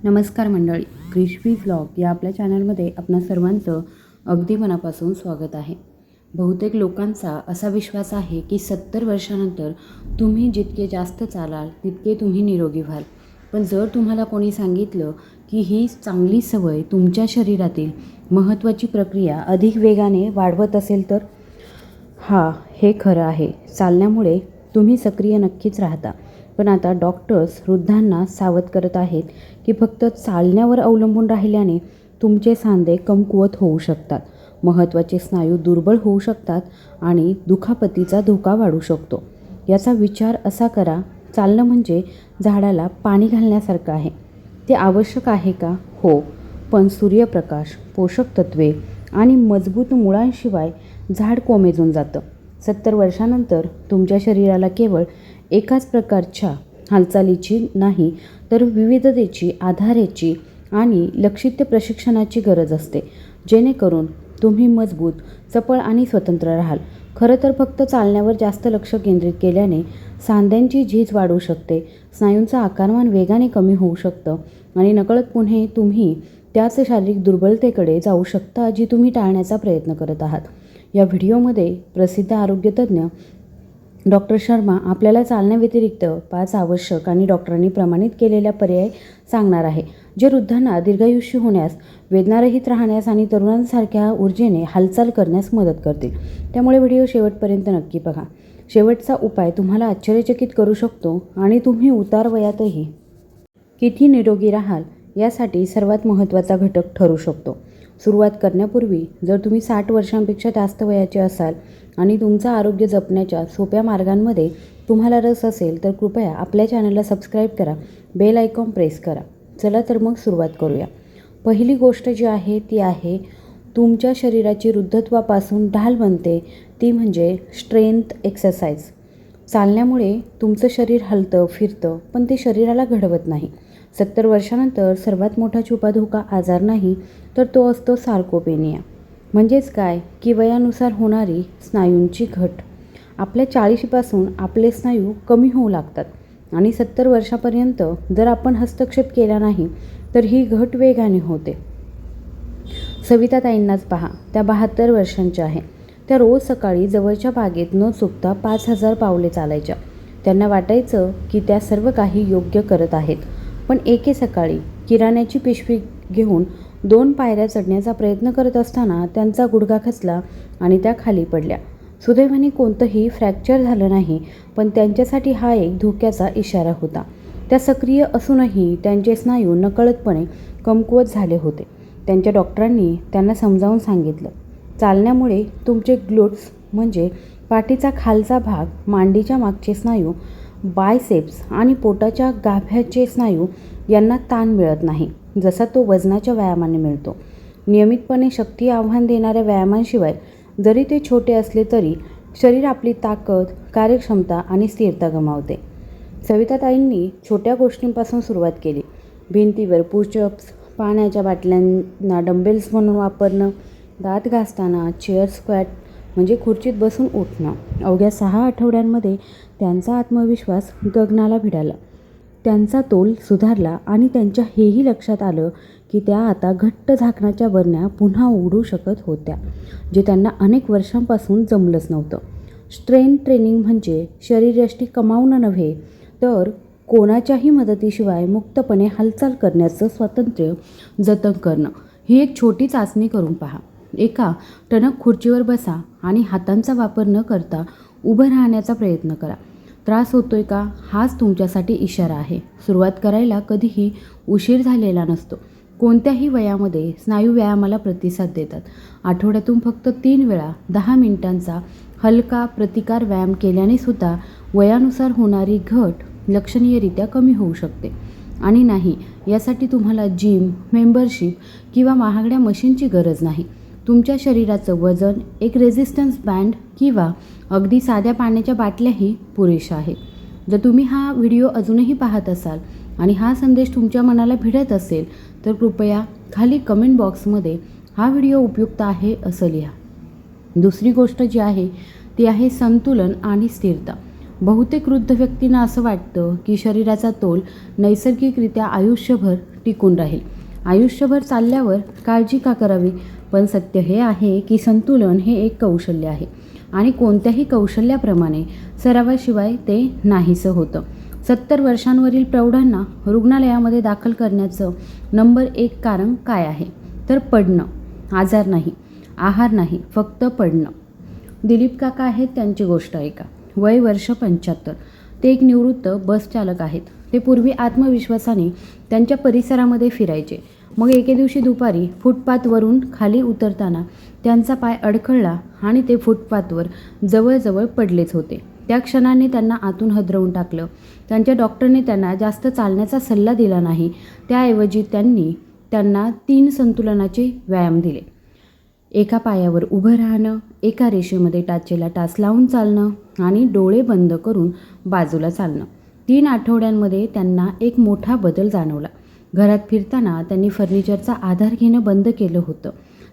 नमस्कार मंडळी, crispy vlog या आपल्या चॅनलमध्ये आपणा सर्वांचं अगदी मनापासून स्वागत आहे. बहुतेक लोकांचा असा विश्वास आहे की 70 वर्षानंतर तुम्ही जितके जास्त चालाल तितके तुम्ही निरोगी व्हाल. पण जर तुम्हाला कोणी सांगितलं की ही चांगली सवय तुमच्या शरीरातील महत्त्वाची प्रक्रिया अधिक वेगाने वाढवत असेल तर? हे खरं आहे. चालण्यामुळे तुम्ही सक्रिय नक्कीच राहता. पण आता डॉक्टर्स वृद्धांना सावध करत आहेत की फक्त चालण्यावर अवलंबून राहिल्याने तुमचे सांधे कमकुवत होऊ शकतात, महत्त्वाचे स्नायू दुर्बल होऊ शकतात आणि दुखापतीचा धोका वाढू शकतो. याचा विचार असा करा, चालणं म्हणजे झाडाला पाणी घालण्यासारखं आहे. ते आवश्यक आहे का? हो, पण सूर्यप्रकाश, पोषक तत्वे आणि मजबूत मुळांशिवाय झाड कोमेजून जातं. 70 वर्षानंतर तुमच्या शरीराला केवळ एकाच प्रकारच्या हालचालीची नाही तर विविधतेची, आधाराची आणि लक्षित प्रशिक्षणाची गरज असते, जेणेकरून तुम्ही मजबूत, चपळ आणि स्वतंत्र राहाल. खरं तर फक्त चालण्यावर जास्त लक्ष केंद्रित केल्याने सांध्यांची झीज वाढू शकते, स्नायूंचं आकारमान वेगाने कमी होऊ शकतं आणि नकळतपणे तुम्ही त्याच शारीरिक दुर्बलतेकडे जाऊ शकता जी तुम्ही टाळण्याचा प्रयत्न करत आहात. या व्हिडिओमध्ये प्रसिद्ध आरोग्यतज्ञ डॉक्टर शर्मा आपल्याला चालण्याव्यतिरिक्त 5 आवश्यक आणि डॉक्टरांनी प्रमाणित केलेल्या पर्याय सांगणार आहे, जे वृद्धांना दीर्घायुष्य होण्यास, वेदनारहित राहण्यास आणि तरुणांसारख्या ऊर्जेने हालचाल करण्यास मदत करतील. त्यामुळे व्हिडिओ शेवटपर्यंत नक्की बघा. शेवटचा उपाय तुम्हाला आश्चर्यचकित करू शकतो आणि तुम्ही उतार वयातही किती निरोगी राहाल यासाठी सर्वात महत्त्वाचा घटक ठरू शकतो. सुरुवात करण्यापूर्वी, जर तुम्ही 60 वर्षांपेक्षा जास्त वयाचे असाल आणि तुमचं आरोग्य जपण्याच्या सोप्या मार्गांमध्ये तुम्हाला रस असेल तर कृपया आपल्या चॅनलला सबस्क्राईब करा, बेल आयकॉन प्रेस करा. चला तर मग सुरुवात करूया. पहिली गोष्ट जी आहे ती आहे तुमच्या शरीराची वृद्धत्वापासून ढाल बनते, ती म्हणजे स्ट्रेंथ एक्सरसाइज. चालण्यामुळे तुमचं शरीर हलतं, फिरतं, पण ते शरीराला घडवत नाही. 70 वर्षानंतर सर्वात मोठा छुपा धोका आजार नाही तर तो असतो सार्कोपेनिया. म्हणजेच काय की वयानुसार होणारी स्नायूंची घट. आपल्या 40पासून आपले स्नायू कमी होऊ लागतात आणि 70 वर्षापर्यंत जर आपण हस्तक्षेप केला नाही तर ही घट वेगाने होते. सविता ताईंनाच पहा, त्या 72 वर्षांच्या आहे. त्या रोज सकाळी जवळच्या बागेत न चुकता 5000 पावले चालायच्या. त्यांना वाटायचं की त्या सर्व काही योग्य करत आहेत. पण एके सकाळी किराण्याची पिशवी घेऊन 2 पायऱ्या चढण्याचा प्रयत्न करत असताना त्यांचा गुडघा खचला आणि त्या खाली पडल्या. सुदैवाने कोणतंही फ्रॅक्चर झालं नाही, पण त्यांच्यासाठी हा एक धोक्याचा इशारा होता. त्या सक्रिय असूनही त्यांचे स्नायू नकळतपणे कमकुवत झाले होते. त्यांच्या डॉक्टरांनी त्यांना समजावून सांगितलं, चालण्यामुळे तुमचे ग्लूट्स म्हणजे पाठीचा खालचा भाग, मांडीच्या मागचे स्नायू, बायसेप्स आणि पोटाच्या गाभ्याचे स्नायू यांना ताण मिळत नाही, जसा तो वजनाच्या व्यायामाने मिळतो. नियमितपणे शक्ती आव्हान देणाऱ्या व्यायामांशिवाय, जरी ते छोटे असले तरी, शरीर आपली ताकद, कार्यक्षमता आणि स्थिरता गमावते. सविताताईंनी छोट्या गोष्टींपासून सुरुवात केली. भिंतीवर पुशअप्स, पाण्याच्या बाटल्यांना डंबेल्स म्हणून वापरणं, दात घासताना चेअर स्क्वॅट म्हणजे खुर्चीत बसून उठणं. अवघ्या 6 आठवड्यांमध्ये त्यांचा आत्मविश्वास गगनाला भिडाला. त्यांचा तोल सुधारला आणि त्यांच्या हेही लक्षात आलं की त्या आता घट्ट झाकणाच्या बरण्या पुन्हा उघडू शकत होत्या, जे त्यांना अनेक वर्षांपासून जमलंच नव्हतं. स्ट्रेंथ ट्रेनिंग म्हणजे शरीरयष्टी कमावणं नव्हे, तर कोणाच्याही मदतीशिवाय मुक्तपणे हालचाल करण्याचं स्वातंत्र्य जतन करणं. ही एक छोटी चाचणी करून पहा. एका टणक खुर्चीवर बसा आणि हातांचा वापर न करता उभं राहण्याचा प्रयत्न करा. त्रास होतोय का? हाच तुमच्यासाठी इशारा आहे. सुरुवात करायला कधीही उशीर झालेला नसतो. कोणत्याही वयामध्ये स्नायू व्यायामाला प्रतिसाद देतात. आठवड्यातून फक्त 3 वेळा 10 मिनिटांचा हलका प्रतिकार व्यायाम केल्याने सुद्धा वयानुसार होणारी घट लक्षणीयरित्या कमी होऊ शकते. आणि नाही, यासाठी तुम्हाला जिम मेंबरशिप किंवा महागड्या मशीनची गरज नाही. तुमच्या शरीराचं वजन, एक रेझिस्टन्स बँड किंवा अगदी साध्या पाण्याच्या बाटल्याही पुरेशा आहेत. जर तुम्ही हा व्हिडिओ अजूनही पाहत असाल आणि हा संदेश तुमच्या मनाला भिडत असेल तर कृपया खाली कमेंट बॉक्समध्ये हा व्हिडिओ उपयुक्त आहे असं लिहा. दुसरी गोष्ट जी आहे ती आहे संतुलन आणि स्थिरता. बहुतेक वृद्ध व्यक्तींना असं वाटतं की शरीराचा तोल नैसर्गिकरित्या आयुष्यभर टिकून राहील. आयुष्यभर चालल्यावर काळजी का करावी? पण सत्य हे आहे की संतुलन हे एक कौशल्य आहे आणि कोणत्याही कौशल्याप्रमाणे सरावाशिवाय ते नाहीसं होतं. 70 वर्षांवरील प्रौढांना रुग्णालयामध्ये दाखल करण्याचं नंबर 1 कारण काय आहे? तर पडणं. आजार नाही, आहार नाही, फक्त पडणं. दिलीप काका आहेत, त्यांची गोष्ट ऐका. वय वर्ष 75. ते एक निवृत्त बस चालक आहेत. ते पूर्वी आत्मविश्वासाने त्यांच्या परिसरामध्ये फिरायचे. मग एके दिवशी दुपारी फुटपाथवरून खाली उतरताना त्यांचा पाय अडखळला आणि ते फुटपाथवर जवळजवळ पडलेच होते. त्या क्षणाने त्यांना आतून हादरवून टाकलं. त्यांच्या डॉक्टरने त्यांना जास्त चालण्याचा सल्ला दिला नाही. त्याऐवजी त्यांना 3 संतुलनाचे व्यायाम दिले. एका पायावर उभं राहणं, एका रेषेमध्ये टाचेला टाच लावून चालणं आणि डोळे बंद करून बाजूला चालणं. 3 आठवड्यांमध्ये त्यांना एक मोठा बदल जाणवला. घरात फिरताना त्यांनी फर्निचरचा आधार घेणं बंद केलं होतं.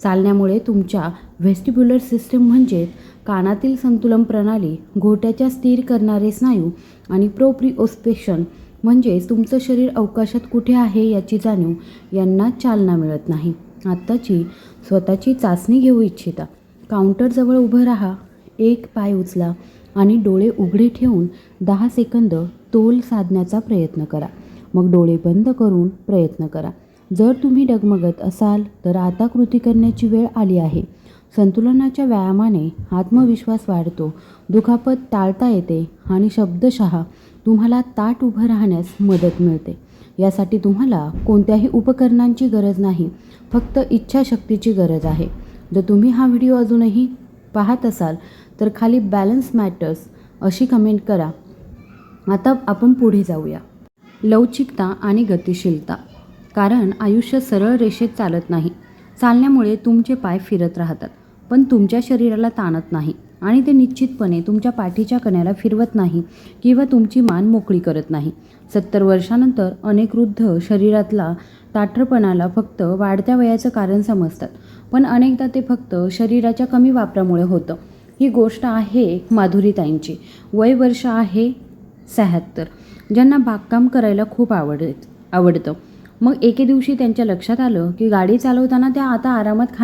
चालण्यामुळे तुमच्या व्हेस्टिब्युलर सिस्टीम म्हणजे कानातील संतुलन प्रणाली, घोट्याच्या स्थिर करणारे स्नायू आणि प्रोप्रिओस्पेशन म्हणजेच तुमचं शरीर अवकाशात कुठे आहे याची जाणीव यांना चालना मिळत नाही. आत्ताची स्वतःची चाचणी घेऊ इच्छिता? काउंटरजवळ उभं राहा, एक पाय उचला आणि डोळे उघडे ठेवून 10 सेकंद तोल साधण्याचा प्रयत्न करा. मग डोळे बंद करून प्रयत्न करा. जर तुम्ही डगमगत असाल तर आता कृती करण्याची वेळ आली आहे. संतुलनाच्या व्यायामाने आत्मविश्वास वाढतो, दुखापत टाळता येते आणि शब्दशः तुम्हाला ताठ उभं राहण्यास मदत मिळते. यासाठी तुम्हाला कोणत्याही उपकरणांची गरज नाही, फक्त इच्छाशक्तीची गरज आहे. जर तुम्ही हा व्हिडिओ अजूनही पाहत असाल तर खाली बॅलन्स मॅटर्स अशी कमेंट करा. आता आपण पुढे जाऊया. लवचिकता आणि गतिशीलता. कारण आयुष्य सरळ रेषेत चालत नाही. चालण्यामुळे तुमचे पाय फिरत राहतात, पण तुमच्या शरीराला ताणत नाही आणि ते निश्चितपणे तुमच्या पाठीच्या कण्याला फिरवत नाही किंवा तुमची मान मोकळी करत नाही. 70 वर्षानंतर अनेक वृद्ध शरीरातला ताठरपणाला फक्त वाढत्या वयाचं कारण समजतात, पण अनेकदा ते फक्त शरीराच्या कमी वापरामुळे होतं. ही गोष्ट आहे माधुरीताईंची. वय वर्ष आहे 76, ज्यांना बागकाम करायला खूप आवडतं. मग एके दिवशी त्यांच्या लक्षात आलं की गाडी चालवताना त्या आता आरामात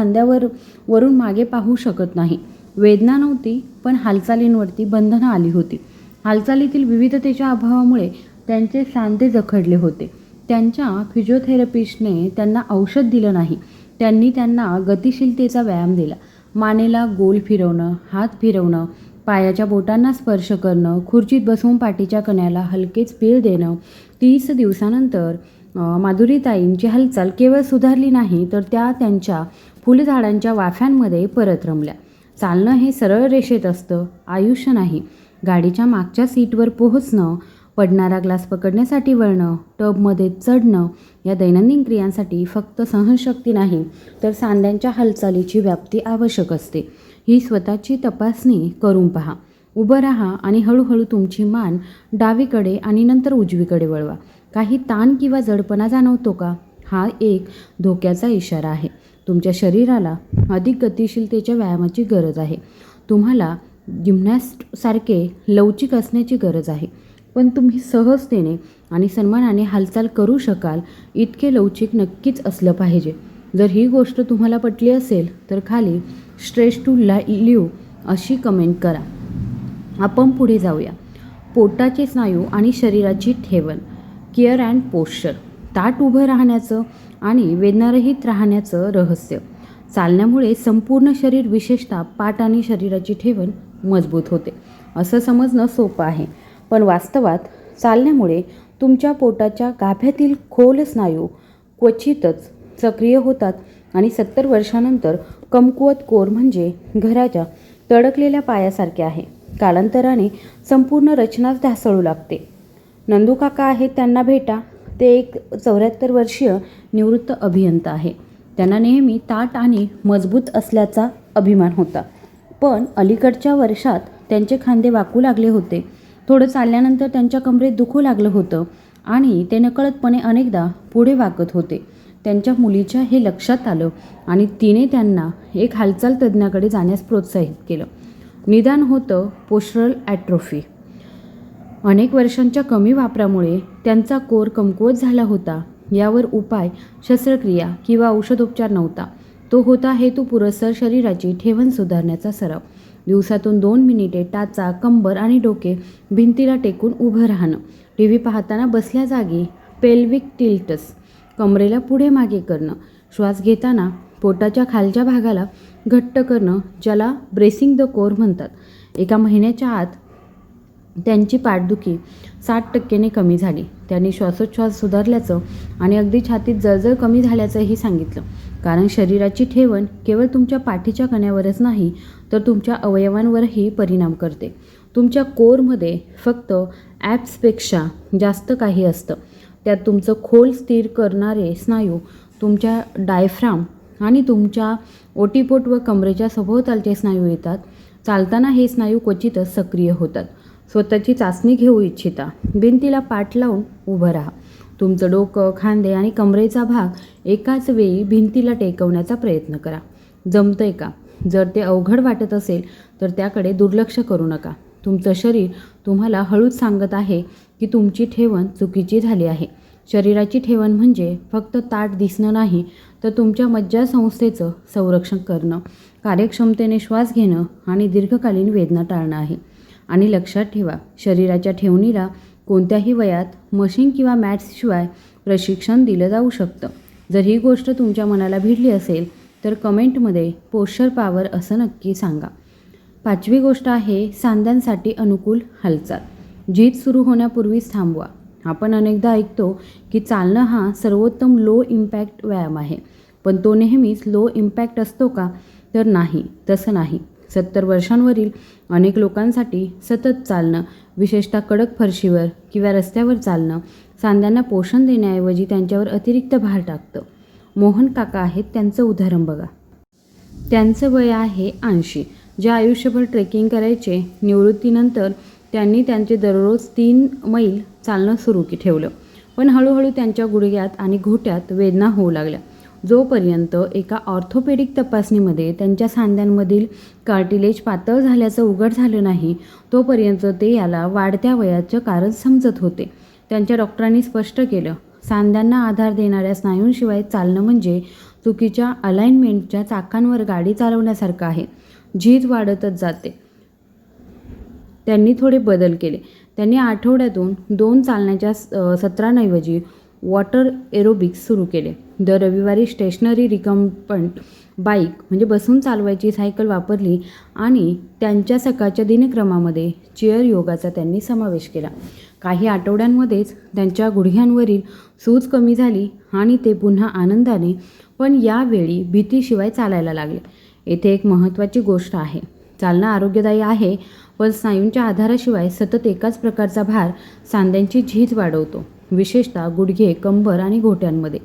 वरून मागे पाहू शकत नाही. वेदना नव्हती, पण हालचालींवरती बंधनं आली होती. हालचालीतील विविधतेच्या अभावामुळे त्यांचे सांधे जखडले होते. त्यांच्या फिजिओथेरपिस्टने त्यांना औषध दिलं नाही, त्यांनी त्यांना गतिशीलतेचा व्यायाम दिला. मानेला गोल फिरवणं, हात फिरवणं, पायाच्या बोटांना स्पर्श करणं, खुर्चीत बसून पाठीच्या कण्याला हलकेच पीळ देणं. 30 दिवसानंतर माधुरीताईंची हालचाल केवळ सुधारली नाही, तर त्या त्यांच्या फुलझाडांच्या वाफ्यांमध्ये परत रमल्या. चालणं हे सरळ रेषेत असतं, आयुष्य नाही. गाडीच्या मागच्या सीटवर पोहोचणं, पडणारा ग्लास पकडण्यासाठी वळणं, टबमध्ये चढणं या दैनंदिन क्रियांसाठी फक्त सहनशक्ती नाही, तर सांध्यांच्या हालचालीची व्याप्ती आवश्यक असते. ही स्वतःची तपासणी करून पहा. उभं राहा आणि हळूहळू तुमची मान डावीकडे आणि नंतर उजवीकडे वळवा. काही ताण किंवा जडपणा जाणवतो का? हा एक धोक्याचा इशारा आहे. तुमच्या शरीराला अधिक गतिशीलतेच्या व्यायामाची गरज आहे. तुम्हाला जिम्नॅस्टसारखे लवचिक असण्याची गरज आहे, पण तुम्ही सहजतेने आणि सन्मानाने हालचाल करू शकाल इतके लवचिक नक्कीच असलं पाहिजे. जर ही गोष्ट तुम्हाला पटली असेल तर खाली स्ट्रेच टू लिव्ह अशी कमेंट करा. आपण पुढे जाऊया. पोटाचे स्नायू आणि शरीराची ठेवण. Care and posture. ताठ उभं राहण्याचं आणि वेदनारहित राहण्याचं रहस्य. चालण्यामुळे संपूर्ण शरीर, विशेषतः पाठ आणि शरीराची ठेवण मजबूत होते. असं समजणं सोपं आहे, पण वास्तवात चालण्यामुळे तुमच्या पोटाच्या गाभ्यातील खोल स्नायू क्वचितच सक्रिय होतात आणि 70 वर्षानंतर कमकुवत कोर म्हणजे घराच्या तडकलेल्या पायासारखे आहे. कालांतराने संपूर्ण रचनाच ढासळू लागते. नंदू काका आहेत, त्यांना भेटा. ते एक 74 वर्षीय निवृत्त अभियंता आहे. त्यांना नेहमी ताठ आणि मजबूत असल्याचा अभिमान होता, पण अलीकडच्या वर्षात त्यांचे खांदे वाकू लागले होते. थोडं चालल्यानंतर त्यांच्या कमरेत दुखू लागलं होतं आणि ते नकळतपणे अनेकदा पुढे वाकत होते. त्यांच्या मुलीच्या हे लक्षात आलं आणि तिने त्यांना एक हालचाल तज्ज्ञाकडे जाण्यास प्रोत्साहित केलं. निदान होतं पोस्चरल ॲट्रोफी. अनेक वर्षांच्या कमी वापरामुळे त्यांचा कोर कमकुवत झाला होता यावर उपाय, शस्त्रक्रिया किंवा औषधोपचार नव्हता. तो होता हेतुपुरस्सर शरीराची ठेवण सुधारण्याचा सराव. दिवसातून 2 मिनिटे टाचा, कंबर आणि डोके भिंतीला टेकून उभं राहणं. टीव्ही पाहताना बसल्या जागी पेल्विक टिल्टस, कमरेला पुढे मागे करणं. श्वास घेताना पोटाच्या खालच्या भागाला घट्ट करणं, ज्याला ब्रेसिंग द कोर म्हणतात. एका महिन्याच्या आत त्यांची पाठदुखी 60% कमी झाली. त्यांनी श्वासोच्छ्वास सुधारल्याचं आणि अगदी छातीत जळजळ कमी झाल्याचंही सांगितलं. कारण शरीराची ठेवण केवळ तुमच्या पाठीच्या कण्यावरच नाही, तर तुमच्या अवयवांवरही परिणाम करते. तुमच्या कोरमध्ये फक्त ॲप्सपेक्षा जास्त काही असतं. त्यात तुमचं खोल स्थिर करणारे स्नायू, तुमच्या डायफ्राम आणि तुमच्या ओटीपोट व कमरेच्या सभोवतालचे स्नायू येतात. चालताना हे स्नायू क्वचितच सक्रिय होतात. स्वतःची चाचणी घेऊ इच्छिता? भिंतीला पाठ लावून उभं राहा. तुमचं डोकं, खांदे आणि कमरेचा भाग एकाच वेळी भिंतीला टेकवण्याचा प्रयत्न करा. जमतंय का? जर ते अवघड वाटत असेल तर त्याकडे दुर्लक्ष करू नका. तुमचं शरीर तुम्हाला हळूच सांगत आहे की तुमची ठेवण चुकीची झाली आहे. शरीराची ठेवण म्हणजे फक्त ताठ दिसणं नाही, तर तुमच्या मज्जासंस्थेचं संरक्षण करणं, कार्यक्षमतेने श्वास घेणं आणि दीर्घकालीन वेदना टाळणं आहे. आणि लक्षात ठेवा, शरीराच्या ठेवणीला कोणत्याही वयात मशीन किंवा मॅट्सशिवाय प्रशिक्षण दिलं जाऊ शकतं. जर ही गोष्ट तुमच्या मनाला भिडली असेल तर कमेंटमध्ये पोश्चर पॉवर असं नक्की सांगा. 5वी गोष्ट आहे सांध्यांसाठी अनुकूल हालचाल. झीज सुरू होण्यापूर्वीच थांबवा. आपण अनेकदा ऐकतो की चालणं हा सर्वोत्तम लो इम्पॅक्ट व्यायाम आहे, पण तो नेहमीच लो इम्पॅक्ट असतो का? तर नाही, तसं नाही. 70 वर्षांवरील अनेक लोकांसाठी सतत चालणं, विशेषतः कडक फरशीवर किंवा रस्त्यावर चालणं, सांध्यांना पोषण देण्याऐवजी त्यांच्यावर अतिरिक्त भार टाकतं. मोहन काका आहेत, त्यांचं उदाहरण बघा. त्यांचं वय आहे 80. जे आयुष्यभर ट्रेकिंग करायचे, निवृत्तीनंतर त्यांनी त्यांचे दररोज 3 मैल चालणं सुरू ठेवलं. पण हळूहळू त्यांच्या गुडघ्यात आणि घोट्यात वेदना होऊ लागल्या. जोपर्यंत एका ऑर्थोपेडिक तपासणीमध्ये त्यांच्या सांध्यांमधील कार्टिलेज पातळ झाल्याचं उघड झालं नाही, तोपर्यंत ते याला वाढत्या वयाचं कारण समजत होते. त्यांच्या डॉक्टरांनी स्पष्ट केलं, सांध्यांना आधार देणाऱ्या स्नायूंशिवाय चालणं म्हणजे चुकीच्या अलाइनमेंटच्या चाकांवर गाडी चालवण्यासारखं आहे. झीज वाढतच जाते. त्यांनी थोडे बदल केले. त्यांनी आठवड्यातून 2 चालण्याच्या सत्रांऐवजी वॉटर एरोबिक्स सुरू केले. दर रविवारी स्टेशनरी रिकम्बंट बाईक म्हणजे बसून चालवायची सायकल वापरली आणि त्यांच्या सकाळच्या दिनक्रमामध्ये चेअर योगाचा त्यांनी समावेश केला. काही आठवड्यांमध्येच त्यांच्या गुडघ्यांवरील सूज कमी झाली आणि ते पुन्हा आनंदाने, पण यावेळी भीतीशिवाय चालायला लागले. येथे एक महत्त्वाची गोष्ट आहे. चालणं आरोग्यदायी आहे, पण स्नायूंच्या आधाराशिवाय सतत एकाच प्रकारचा भार सांध्यांची झीज वाढवतो, विशेषतः गुडघे, कंबर आणि घोट्यांमध्ये.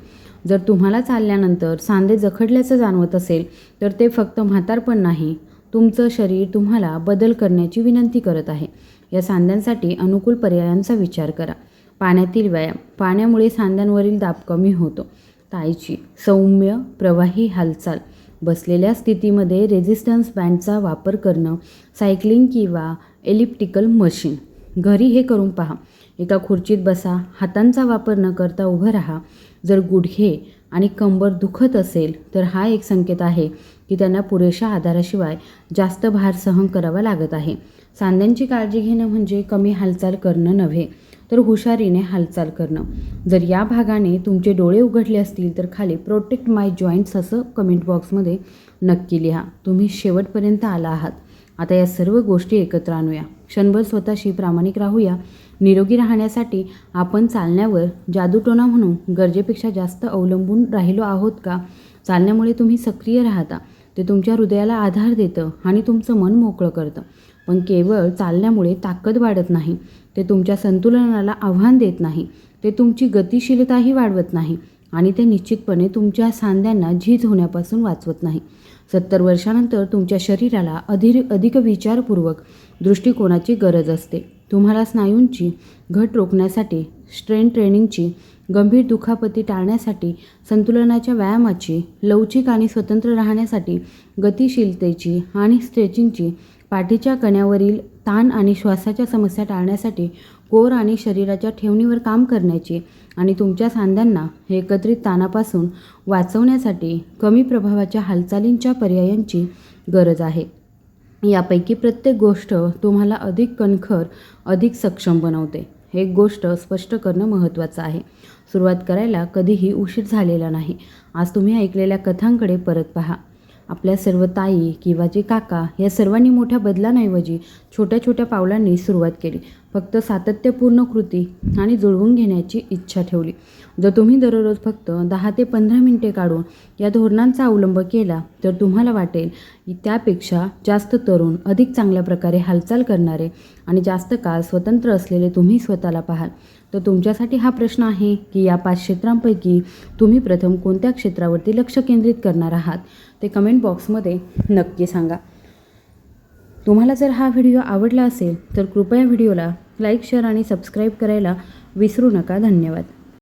जर तुम्हाला चालल्यानंतर सांधे जखडल्याचं जाणवत असेल तर ते फक्त म्हातारपण नाही, तुमचं शरीर तुम्हाला बदल करण्याची विनंती करत आहे. या सांध्यांसाठी अनुकूल पर्यायांचा विचार करा. पाण्यातील व्यायाम. पाण्यामुळे सांध्यांवरील दाब कमी होतो. ताई ची, सौम्य प्रवाही हालचाल. बसलेल्या स्थितीमध्ये रेझिस्टन्स बँडचा वापर करणं, सायकलिंग किंवा एलिप्टिकल मशीन. घरी हे करून पहा. एका खुर्चीत बसा, हातांचा वापर न करता उभं राहा. जर गुडघे आणि कंबर दुखत असेल तर हा एक संकेत आहे की त्यांना पुरेशा आधाराशिवाय जास्त भार सहन करावा लागत आहे. सांध्यांची काळजी घेणं म्हणजे कमी हालचाल करणं नव्हे, तर हुशारीने हालचाल करणं. जर या भागाने तुमचे डोळे उघडले असतील तर खाली प्रोटेक्ट माय जॉईंट्स असं कमेंट बॉक्समध्ये नक्की लिहा. तुम्ही शेवटपर्यंत आला आहात. आता या सर्व गोष्टी एकत्र आणूया. क्षणभर स्वतःशी प्रामाणिक राहूया. निरोगी राहण्यासाठी आपण चालण्यावर जादूटोणा म्हणून गरजेपेक्षा जास्त अवलंबून राहिलो आहोत का? चालण्यामुळे तुम्ही सक्रिय राहता. ते तुमच्या हृदयाला आधार देतं आणि तुमचं मन मोकळं करतं. पण केवळ चालण्यामुळे ताकद वाढत नाही. ते तुमच्या संतुलनाला आव्हान देत नाही. ते तुमची गतिशीलताही वाढवत नाही आणि ते निश्चितपणे तुमच्या सांध्यांना झीज होण्यापासून वाचवत नाही. 70 वर्षानंतर तुमच्या शरीराला अधिक विचारपूर्वक दृष्टिकोनाची गरज असते. तुम्हाला स्नायूंची घट रोखण्यासाठी, स्ट्रेन ट्रेनिंगची, गंभीर दुखापती टाळण्यासाठी, संतुलनाच्या व्यायामाची, लवचिक आणि स्वतंत्र राहण्यासाठी, गतिशीलतेची आणि स्ट्रेचिंगची, पाठीच्या कण्यावरील ताण आणि श्वासाच्या समस्या टाळण्यासाठी कोर आणि शरीराच्या ठेवणीवर काम करण्याची आणि तुमच्या सांध्यांना एकत्रित ताणापासून वाचवण्यासाठी कमी प्रभावाच्या हालचालींच्या पर्यायांची गरज आहे. यापैकी प्रत्येक गोष्ट तुम्हाला अधिक कणखर, अधिक सक्षम बनवते. एक गोष्ट स्पष्ट करणं महत्त्वाचं आहे. सुरुवात करायला कधीही उशीर झालेला नाही. आज तुम्ही ऐकलेल्या कथांकडे परत पहा. आपल्या सर्व ताई किंवा जे काका या सर्वांनी मोठ्या बदलांऐवजी छोट्या छोट्या पावलांनी सुरुवात केली. फक्त सातत्यपूर्ण कृती आणि जुळवून घेण्याची इच्छा ठेवली. जर तुम्ही दररोज फक्त 10 ते 15 मिनिटे काढून या धोरणांचा अवलंब केला तर तुम्हाला वाटेल की त्यापेक्षा जास्त तरुण, अधिक चांगल्या प्रकारे हालचाल करणारे आणि जास्त काळ स्वतंत्र असलेले तुम्ही स्वतःला पाहाल. तर तुमच्यासाठी हा प्रश्न आहे की या 5 क्षेत्रांपैकी तुम्ही प्रथम कोणत्या क्षेत्रावरती लक्ष केंद्रित करणार आहात ते कमेंट बॉक्समध्ये नक्की सांगा. तुम्हाला जर हा व्हिडिओ आवडला असेल तर कृपया व्हिडिओला लाईक, शेअर आणि सबस्क्राईब करायला विसरू नका. धन्यवाद.